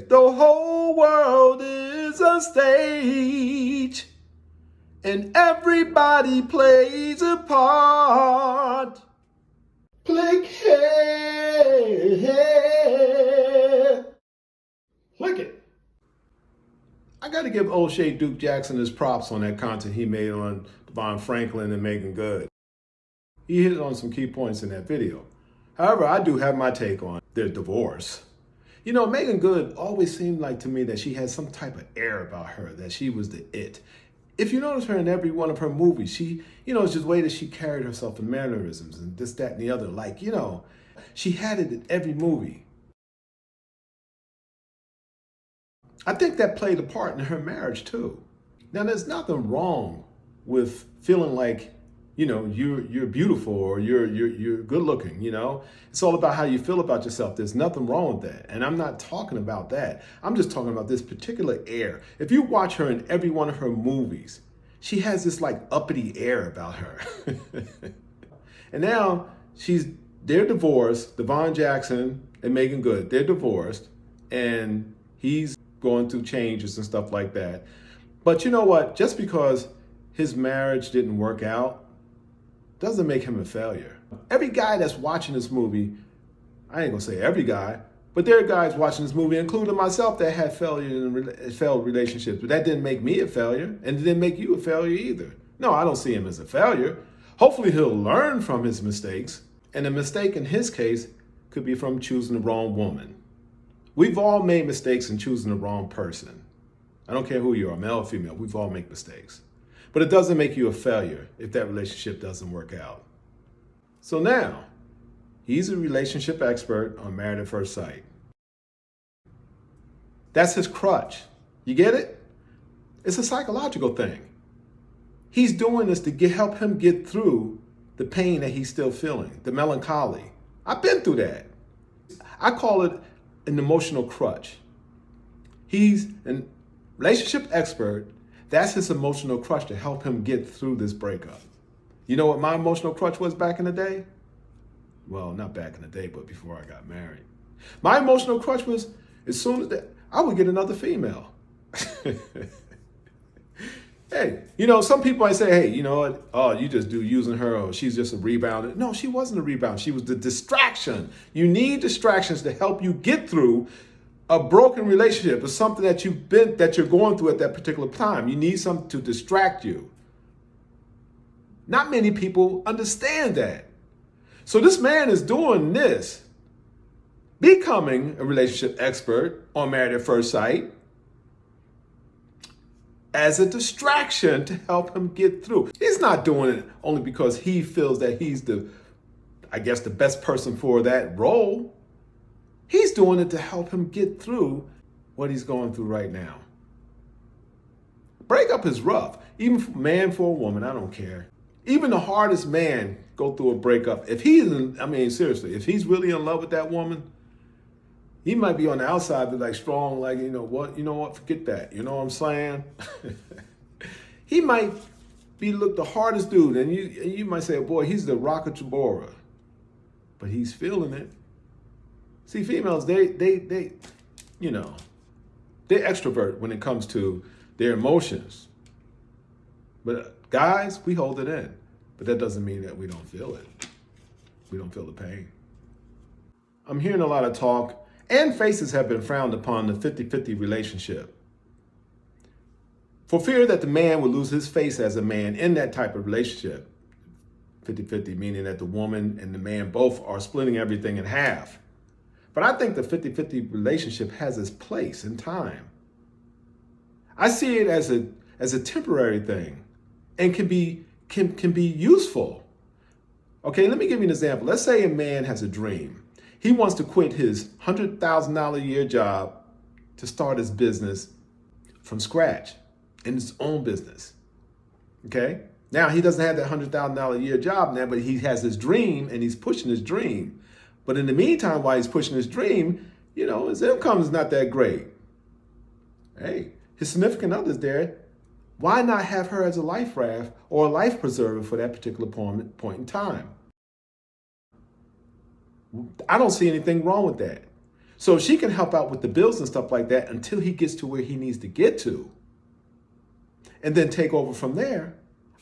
The whole world is a stage, and everybody plays a part. Click here. Click it. I got to give O'Shea Duke Jackson his props on that content he made on Devon Franklin and Meagan Good. He hit on some key points in that video. However, I do have my take on their divorce. You know, Meagan Good always seemed like to me that she had some type of air about her, that she was the it. If you notice her in every one of her movies, she, it's just the way that she carried herself and mannerisms and this, that, and the other. Like, she had it in every movie. I think that played a part in her marriage too. Now, there's nothing wrong with feeling like, you're beautiful or you're good looking, It's all about how you feel about yourself. There's nothing wrong with that. And I'm not talking about that. I'm just talking about this particular air. If you watch her in every one of her movies, she has this like uppity air about her. And now they're divorced, Devon Jackson and Meagan Good, they're divorced, and he's going through changes and stuff like that. But you know what? Just because his marriage didn't work out doesn't make him a failure. Every guy that's watching this movie, I ain't gonna say every guy, but there are guys watching this movie, including myself, that had failed relationships. But that didn't make me a failure, and it didn't make you a failure either. No, I don't see him as a failure. Hopefully he'll learn from his mistakes. And the mistake in his case could be from choosing the wrong woman. We've all made mistakes in choosing the wrong person. I don't care who you are, male or female, we've all made mistakes. But it doesn't make you a failure if that relationship doesn't work out. So now, he's a relationship expert on Married at First Sight. That's his crutch. You get it? It's a psychological thing. He's doing this to help him get through the pain that he's still feeling, the melancholy. I've been through that. I call it an emotional crutch. He's a relationship expert. That's his emotional crutch to help him get through this breakup. You know what my emotional crutch was back in the day? Well, not back in the day, but before I got married. My emotional crutch was as soon as I would get another female. Hey, some people might say, hey, you know what? Oh, you just do using her, or she's just a rebounder. No, she wasn't a rebound. She was the distraction. You need distractions to help you get through a broken relationship or something that you're going through at that particular time. You need something to distract you. Not many people understand that. So this man is doing this, becoming a relationship expert on Married at First Sight, as a distraction to help him get through. He's not doing it only because he feels that he's the best person for that role. He's doing it to help him get through what he's going through right now. Breakup is rough, even for man for a woman, I don't care. Even the hardest man go through a breakup. If seriously, if he's really in love with that woman, he might be on the outside, but like strong, like, you know what, forget that. You know what I'm saying? He might be the hardest dude, and you might say, boy, he's the rock of Tabora, but he's feeling it. See, females, they're extrovert when it comes to their emotions. But guys, we hold it in. But that doesn't mean that we don't feel it. We don't feel the pain. I'm hearing a lot of talk, and faces have been frowned upon the 50-50 relationship. For fear that the man will lose his face as a man in that type of relationship. 50-50 meaning that the woman and the man both are splitting everything in half. But I think the 50-50 relationship has its place in time. I see it as a temporary thing and can be useful. Okay, let me give you an example. Let's say a man has a dream. He wants to quit his $100,000 a year job to start his business from scratch in his own business. Okay? Now, he doesn't have that $100,000 a year job now, but he has his dream and he's pushing his dream. But in the meantime, while he's pushing his dream, his income is not that great. Hey, his significant other's there. Why not have her as a life raft or a life preserver for that particular point in time? I don't see anything wrong with that. So she can help out with the bills and stuff like that until he gets to where he needs to get to, and then take over from there.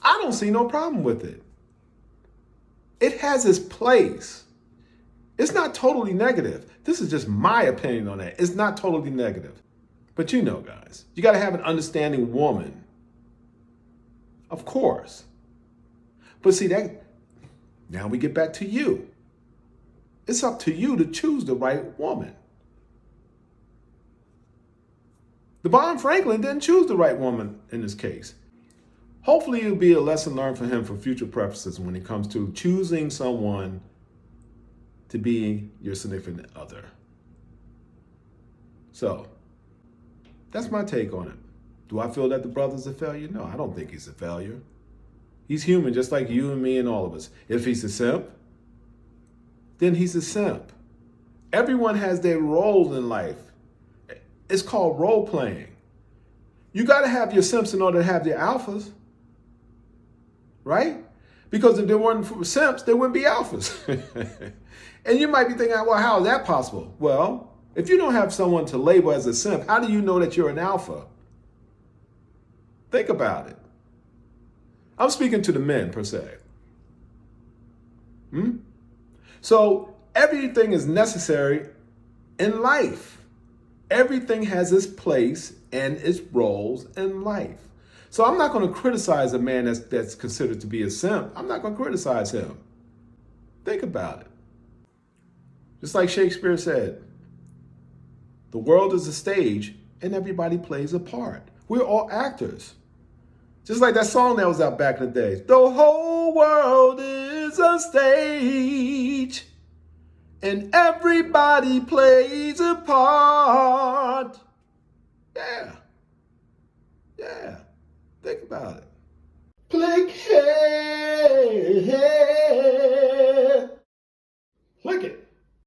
I don't see no problem with it. It has its place. It's not totally negative. This is just my opinion on that. It's not totally negative. But you know, guys, you got to have an understanding woman. Of course. But see, that now we get back to you. It's up to you to choose the right woman. Devon Franklin didn't choose the right woman in this case. Hopefully it'll be a lesson learned for him for future preferences when it comes to choosing someone to be your significant other. So, that's my take on it. Do I feel that the brother's a failure? No, I don't think he's a failure. He's human, just like you and me and all of us. If he's a simp, then he's a simp. Everyone has their roles in life. It's called role playing. You got to have your simps in order to have your alphas, right? Because if there weren't for simps, there wouldn't be alphas. And you might be thinking, well, how is that possible? Well, if you don't have someone to label as a simp, how do you know that you're an alpha? Think about it. I'm speaking to the men, per se. So everything is necessary in life. Everything has its place and its roles in life. So I'm not going to criticize a man that's considered to be a simp. I'm not going to criticize him. Think about it. Just like Shakespeare said, the world is a stage and everybody plays a part. We're all actors. Just like that song that was out back in the day. The whole world is a stage and everybody plays a part. Yeah. Think about it.